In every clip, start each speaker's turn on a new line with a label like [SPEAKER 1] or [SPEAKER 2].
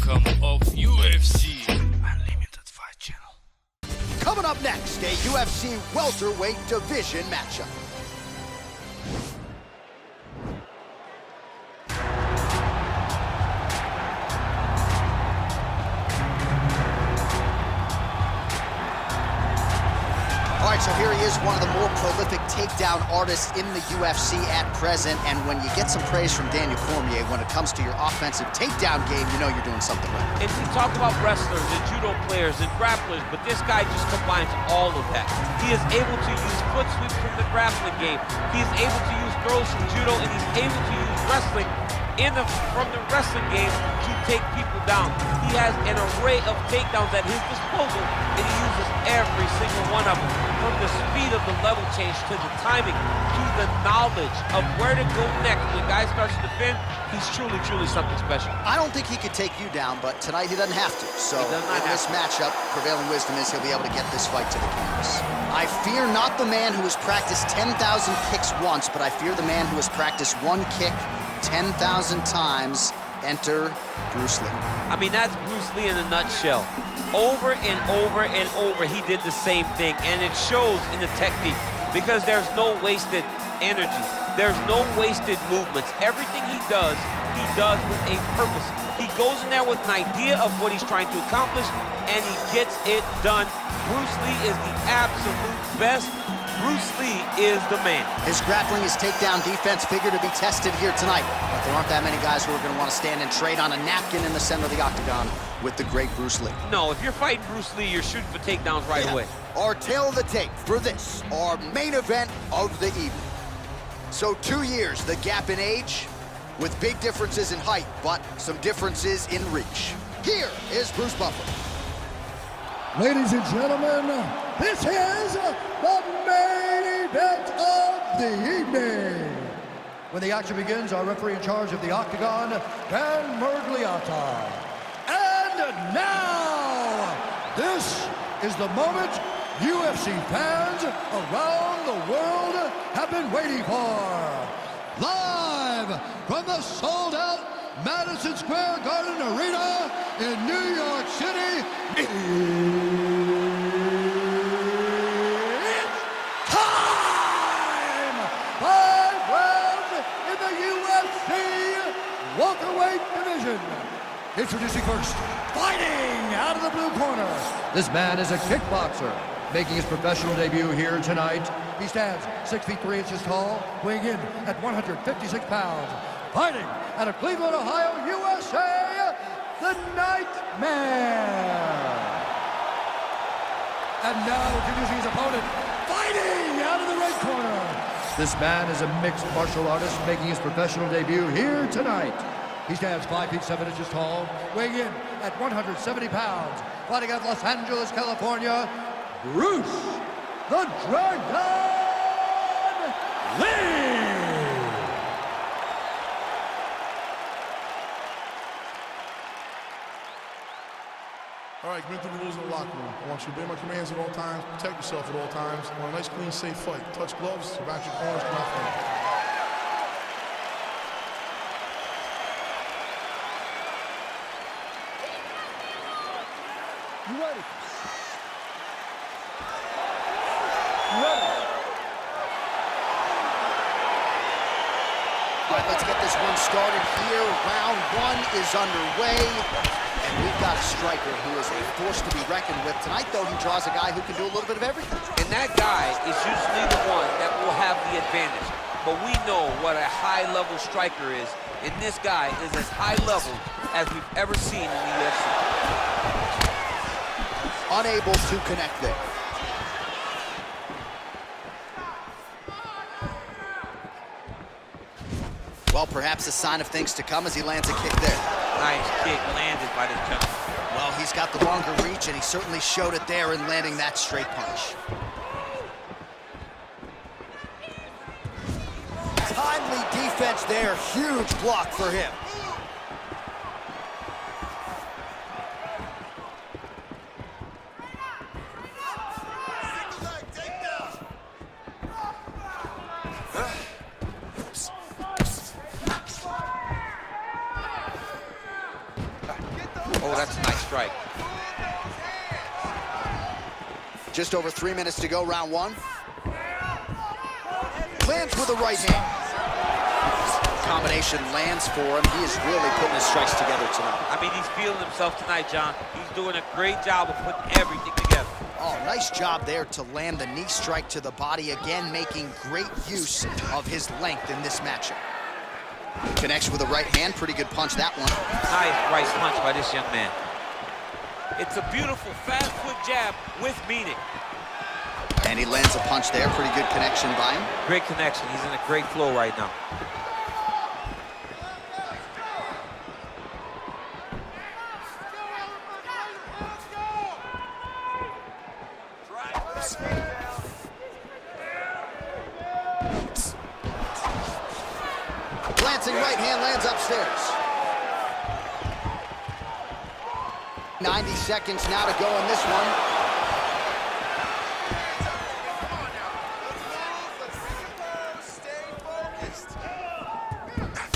[SPEAKER 1] outcome of UFC Unlimited Fight Channel.
[SPEAKER 2] Coming up next, a UFC welterweight division matchup. All right, so here he is, one of the more prolific takedown artists in the UFC at present. And when you get some praise from Daniel Cormier when it comes to your offensive takedown game, you know you're doing something right.
[SPEAKER 3] And we talk about wrestlers and judo players and grapplers, but this guy just combines all of that. He is able to use foot sweeps from the grappling game. He is able to use throws from judo, and he's able to use wrestling from the wrestling game to take people down. He has an array of takedowns at his disposal, and he uses every single one of them. From the speed of the level change, to the timing, to the knowledge of where to go next. When a guy starts to defend, he's truly, truly something special.
[SPEAKER 2] I don't think he could take you down, but tonight he doesn't have to. So in this matchup, prevailing wisdom is he'll be able to get this fight to the canvas. I fear not the man who has practiced 10,000 kicks once, but I fear the man who has practiced one kick 10,000 times. Enter Bruce Lee.
[SPEAKER 3] I mean, that's Bruce Lee in a nutshell. Over and over and over, he did the same thing, and it shows in the technique because there's no wasted energy. There's no wasted movements. Everything he does with a purpose. He goes in there with an idea of what he's trying to accomplish, and he gets it done. Bruce Lee is the absolute best. Bruce Lee is the man. His grappling, his takedown defense figure to be tested here tonight. But there aren't that many guys who are going to want to stand and trade on a napkin in the center of the octagon with the great Bruce Lee. No, if you're fighting Bruce Lee, you're shooting for takedowns right away.
[SPEAKER 2] Our tail of the tape for this, our main event of the evening. So 2 years, the gap in age, with big differences in height, but some differences in reach. Here is Bruce Buffer.
[SPEAKER 4] Ladies and gentlemen, this is the main event of the evening. When the action begins, our referee in charge of the octagon, Dan Mergliata. And now, this is the moment UFC fans around the world have been waiting for. Live from the sold-out Madison Square Garden Arena in New York City, it's time! 5 rounds in the UFC welterweight division. Introducing first, fighting out of the blue corner. This man is a kickboxer, making his professional debut here tonight. He stands 6 feet 3 inches tall, weighing in at 156 pounds. Fighting out of Cleveland, Ohio, USA, the Nightmare. And now introducing his opponent, fighting out of the red corner. This man is a mixed martial artist making his professional debut here tonight. He stands 5 feet 7 inches tall, weighing in at 170 pounds. Fighting out of Los Angeles, California, Bruce the Dragon Lee.
[SPEAKER 5] All right, come in through the rules in the locker room. I want you to obey my commands at all times, protect yourself at all times. I want a nice, clean, safe fight. Touch gloves, surround your corners, come out front.
[SPEAKER 4] You ready? You ready?
[SPEAKER 2] All right, let's get this one started here. Round 1 is underway. And we've got a striker who is a force to be reckoned with. Tonight, though, he draws a guy who can do a little bit of everything.
[SPEAKER 3] And that guy is usually the one that will have the advantage. But we know what a high-level striker is, and this guy is as high level as we've ever seen in the UFC.
[SPEAKER 2] Unable to connect there. Well, perhaps a sign of things to come as he lands a kick there.
[SPEAKER 3] Nice kick landed by this gentleman.
[SPEAKER 2] Well, he's got the longer reach, and he certainly showed it there in landing that straight punch. Timely defense there, huge block for him.
[SPEAKER 3] Oh, that's a nice strike.
[SPEAKER 2] Just over 3 minutes to go, round one. Lands with a right hand. Combination lands for him. He is really putting his strikes together tonight.
[SPEAKER 3] I mean, he's feeling himself tonight, John. He's doing a great job of putting everything together.
[SPEAKER 2] Oh, nice job there to land the knee strike to the body, again making great use of his length in this matchup. Connects with a right hand, pretty good punch that one.
[SPEAKER 3] Nice right punch by this young man. It's a beautiful fast foot jab with meaning.
[SPEAKER 2] And he lands a punch there, pretty good connection by him.
[SPEAKER 3] Great connection, he's in a great flow right now.
[SPEAKER 2] Glancing right hand lands upstairs. 90 seconds now to go in this one.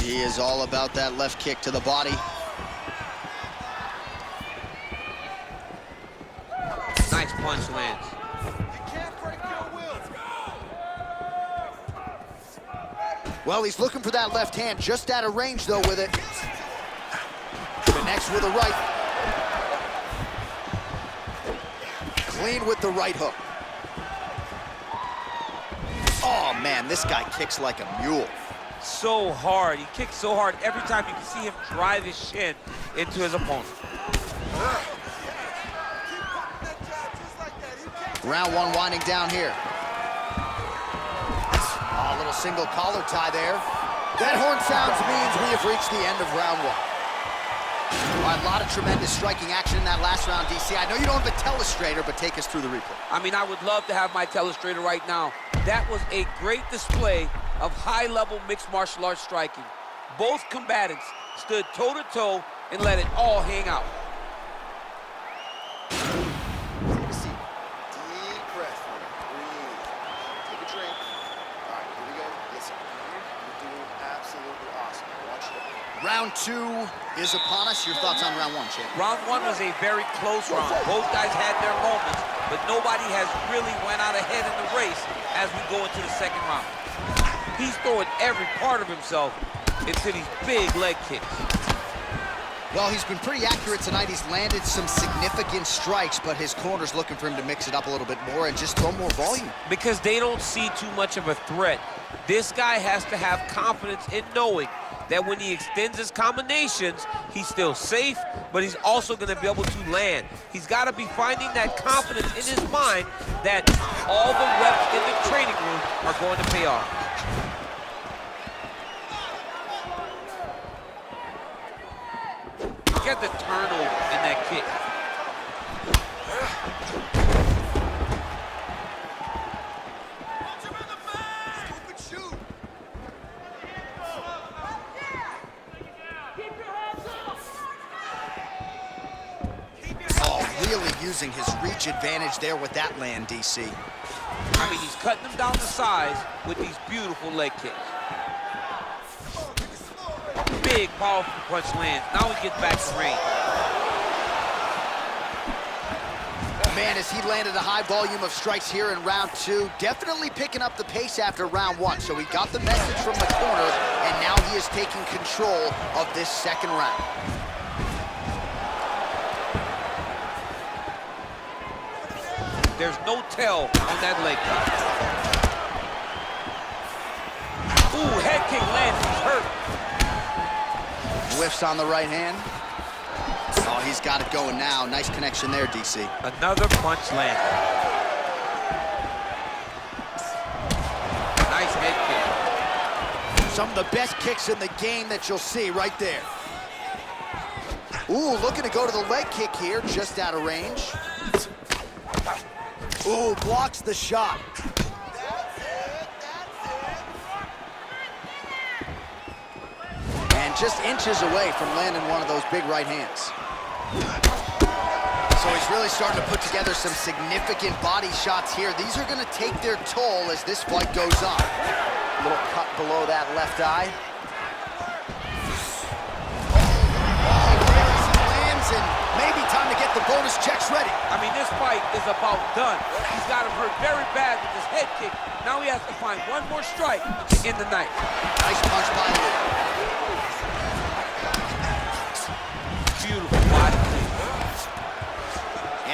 [SPEAKER 2] He is all about that left kick to the body.
[SPEAKER 3] Nice punch lands.
[SPEAKER 2] Well, he's looking for that left hand, just out of range, though, with it. Connects with a right. Clean with the right hook. Oh, man, this guy kicks like a mule.
[SPEAKER 3] So hard. He kicks so hard every time. You can see him drive his shin into his opponent.
[SPEAKER 2] Round one winding down here. Oh, a little single collar tie there. That horn sounds means we have reached the end of round one. All right, a lot of tremendous striking action in that last round, DC. I know you don't have a telestrator, but take us through the replay.
[SPEAKER 3] I mean, I would love to have my telestrator right now. That was a great display of high-level mixed martial arts striking. Both combatants stood toe-to-toe and let it all hang out.
[SPEAKER 2] Take a seat. Deep breath. Breathe. Take a drink. All right, here we go. Listen, you're doing absolutely awesome. I want you to... Round two is upon us. Your thoughts on round one, champ?
[SPEAKER 3] Round one was a very close round. Both guys had their moments, but nobody has really went out ahead in the race as we go into the second round. He's throwing every part of himself into these big leg kicks.
[SPEAKER 2] Well, he's been pretty accurate tonight. He's landed some significant strikes, but his corner's looking for him to mix it up a little bit more and just throw more volume.
[SPEAKER 3] Because they don't see too much of a threat. This guy has to have confidence in knowing that when he extends his combinations, he's still safe, but he's also going to be able to land. He's got to be finding that confidence in his mind that all the reps in the training room are going to pay off. Look at the turnover in that kick.
[SPEAKER 2] Using his reach advantage there with that land, DC.
[SPEAKER 3] I mean, he's cutting them down to size with these beautiful leg kicks. Big, powerful punch lands. Now he gets back to range.
[SPEAKER 2] Man, as he landed a high volume of strikes here in round two, definitely picking up the pace after round one. So he got the message from the corner, and now he is taking control of this second round.
[SPEAKER 3] There's no tell on that leg kick. Ooh, head kick lands, he's hurt.
[SPEAKER 2] Whiffs on the right hand. Oh, he's got it going now. Nice connection there, DC.
[SPEAKER 3] Another punch land. Nice head kick.
[SPEAKER 2] Some of the best kicks in the game that you'll see right there. Ooh, looking to go to the leg kick here, just out of range. Ooh, blocks the shot. And just inches away from landing one of those big right hands. So he's really starting to put together some significant body shots here. These are going to take their toll as this fight goes on. A little cut below that left eye. Oh, lands and
[SPEAKER 3] fight is about done. He's got him hurt very bad with his head kick. Now he has to find one more strike to end the night.
[SPEAKER 2] Nice punch by Lee.
[SPEAKER 3] Beautiful body kick.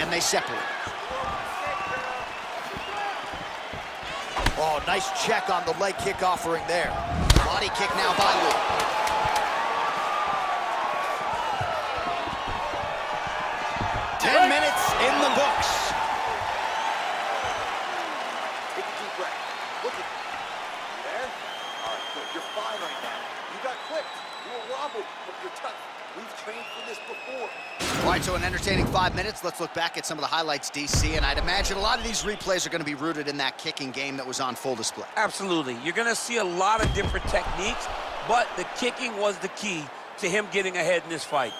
[SPEAKER 2] And they separate. Oh, nice check on the leg kick offering there. Body kick now by Lee. Minutes in the books.
[SPEAKER 6] Take a deep breath. Look at you there. All right, good. You're fine right now. You got clipped. You were wobbled, but you're tough. We've trained for this before.
[SPEAKER 2] All right, so an entertaining 5 minutes. Let's look back at some of the highlights, DC, and I'd imagine a lot of these replays are going to be rooted in that kicking game that was on full display.
[SPEAKER 3] Absolutely. You're going to see a lot of different techniques, but the kicking was the key to him getting ahead in this fight.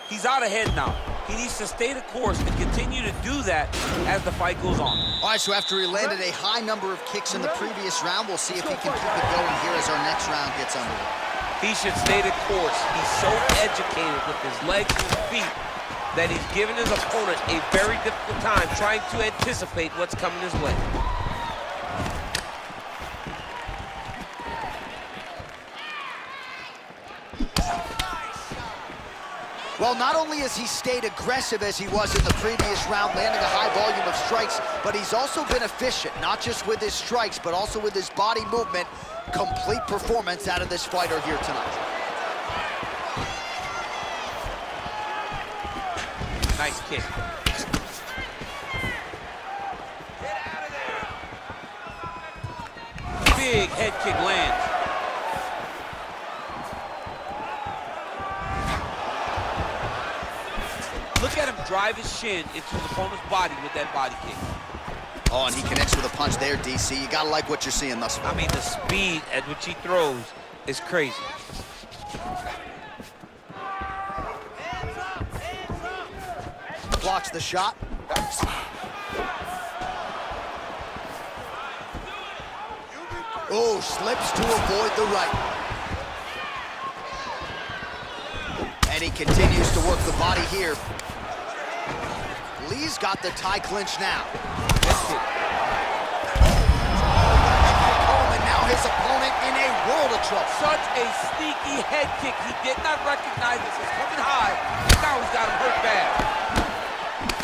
[SPEAKER 3] He's out ahead now. He needs to stay the course and continue to do that as the fight goes on.
[SPEAKER 2] All right, so after he landed a high number of kicks in the previous round, we'll see if he can keep it going here as our next round gets underway.
[SPEAKER 3] He should stay the course. He's so educated with his legs and his feet that he's given his opponent a very difficult time trying to anticipate what's coming his way.
[SPEAKER 2] Well, not only has he stayed aggressive as he was in the previous round, landing a high volume of strikes, but he's also been efficient, not just with his strikes, but also with his body movement. Complete performance out of this fighter here tonight.
[SPEAKER 3] Nice kick.
[SPEAKER 1] Get out of there.
[SPEAKER 3] Big head kick lands. Look at him drive his shin into his opponent's body with that body kick.
[SPEAKER 2] Oh, and he connects with a punch there, DC. You gotta like what you're seeing thus far.
[SPEAKER 3] I mean, the speed at which he throws is crazy.
[SPEAKER 2] Blocks the shot. Oh, slips to avoid the right. And he continues to work the body here. Lee's got the tie clinch now. Oh, and now his opponent in a world of trouble.
[SPEAKER 3] Such a sneaky head kick. He did not recognize this as coming high. Now he's got him hurt bad.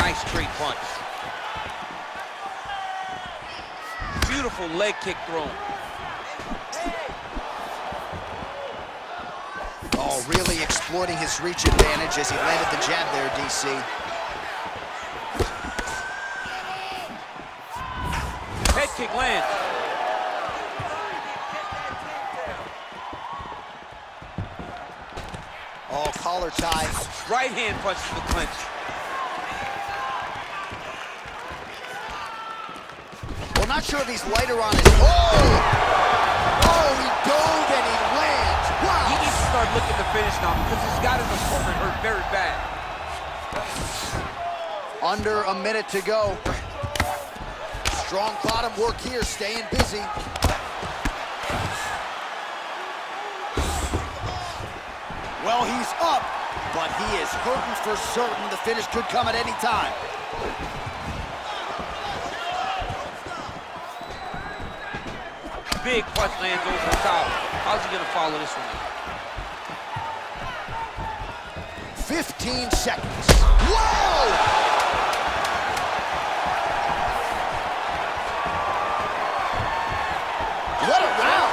[SPEAKER 3] Nice straight punch. Beautiful leg kick thrown.
[SPEAKER 2] Oh, really exploiting his reach advantage as he landed the jab there, DC.
[SPEAKER 3] Head kick lands.
[SPEAKER 2] Oh, collar tie.
[SPEAKER 3] Right hand punch to the clinch.
[SPEAKER 2] Well, not sure if he's lighter on his... Oh! Oh, he dove and he lands. Wow!
[SPEAKER 3] He needs to start looking to finish now because he's got his opponent hurt very bad.
[SPEAKER 2] Under a minute to go. Strong bottom work here, staying busy. Well, he's up, but he is hurting for certain. The finish could come at any time.
[SPEAKER 3] Big punch lands over the top. How's he gonna follow this one?
[SPEAKER 2] 15 seconds. Whoa! What a round!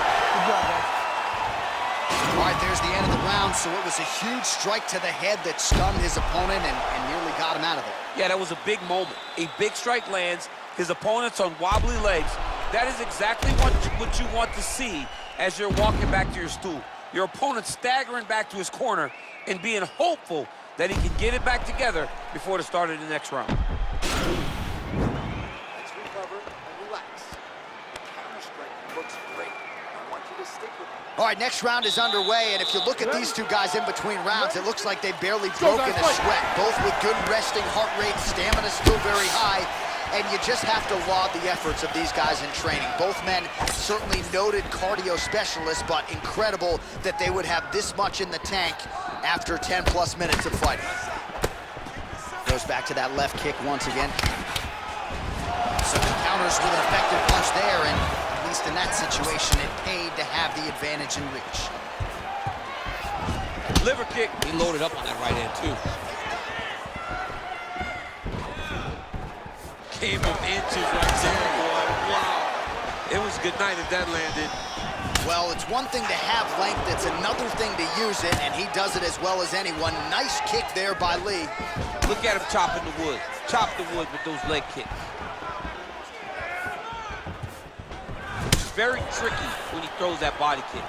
[SPEAKER 2] All right, there's the end of the round, so it was a huge strike to the head that stunned his opponent and nearly got him out of it.
[SPEAKER 3] Yeah, that was a big moment. A big strike lands. His opponent's on wobbly legs. That is exactly what you want to see as you're walking back to your stool. Your opponent staggering back to his corner and being hopeful that he can get it back together before the start of the next round.
[SPEAKER 6] Let's recover and relax. The counter strike looks great. I want you to stick with it.
[SPEAKER 2] All right, next round is underway, and if you look at these two guys in between rounds, it looks like they've barely broken a sweat. Both with good resting heart rate, stamina still very high, and you just have to laud the efforts of these guys in training. Both men certainly noted cardio specialists, but incredible that they would have this much in the tank after 10+ minutes of fighting. Goes back to that left kick once again. So he counters with an effective punch there, and at least in that situation, it paid to have the advantage in reach.
[SPEAKER 3] Liver kick. He loaded up on that right hand, too. Came of inches right there, boy. Wow. It was good night if that landed.
[SPEAKER 2] Well, it's one thing to have length, it's another thing to use it, and he does it as well as anyone. Nice kick there by Lee.
[SPEAKER 3] Look at him chopping the wood. Chop the wood with those leg kicks. It's very tricky when he throws that body kick.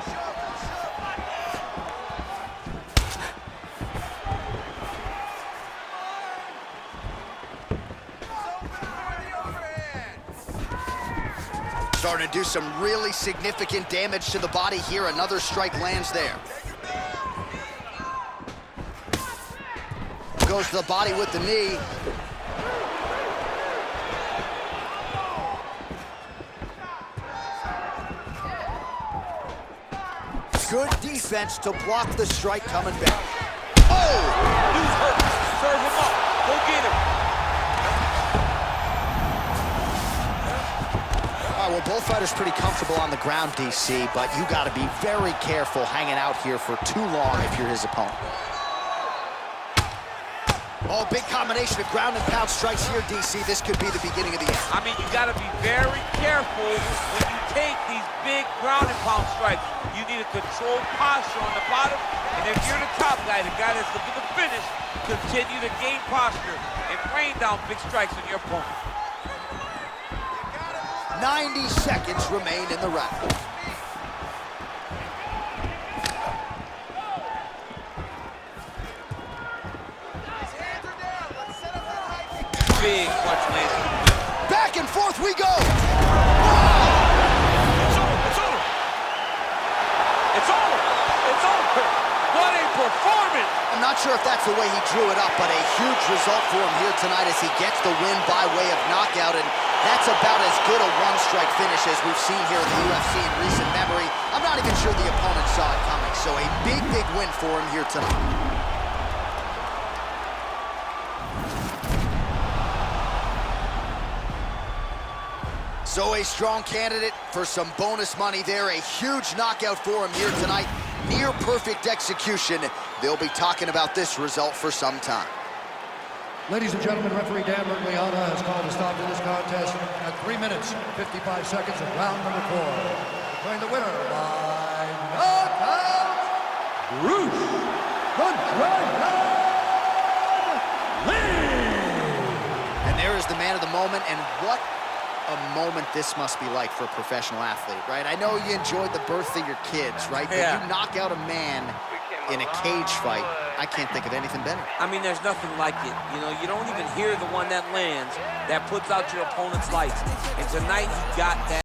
[SPEAKER 2] Starting to do some really significant damage to the body here. Another strike lands there. Goes to the body with the knee. Good defense to block the strike coming back. Oh!
[SPEAKER 3] Dude's hurt. Serve him up. Go get him.
[SPEAKER 2] All right, well, both fighters pretty comfortable on the ground, DC, but you got to be very careful hanging out here for too long if you're his opponent. Oh, big combination of ground and pound strikes here, DC. This could be the beginning of the end.
[SPEAKER 3] I mean, you got to be very careful when you take these big ground and pound strikes. You need a controlled posture on the bottom, and if you're the top guy, the guy that's looking to finish, continue to gain posture and rain down big strikes on your opponent.
[SPEAKER 2] 90 seconds remain in the round.
[SPEAKER 3] Big punch lands.
[SPEAKER 2] Back and forth we go.
[SPEAKER 3] It's over. It's over. It's over. It's over. What a performance.
[SPEAKER 2] I'm not sure if that's the way he drew it up, but a huge result for him here tonight as he gets the win by way of knockout, and that's about as good a one-strike finish as we've seen here in the UFC in recent memory. I'm not even sure the opponent saw it coming, so a big, big win for him here tonight. So a strong candidate for some bonus money there. A huge knockout for him here tonight. Near perfect execution. They'll be talking about this result for some time.
[SPEAKER 4] Ladies and gentlemen, referee Dan Bergliana has called a stop to this contest at 3 minutes, 55 seconds of round number 4. Declaring the winner by knockout, Bruce the Dragon Lee!
[SPEAKER 2] And there is the man of the moment, and what a moment this must be like for a professional athlete, right? I know you enjoyed the birth of your kids, right?
[SPEAKER 3] Yeah.
[SPEAKER 2] But you knock out a man in a cage fight, I can't think of anything better.
[SPEAKER 3] I mean, there's nothing like it. You know, you don't even hear the one that lands that puts out your opponent's lights. And tonight, he got that.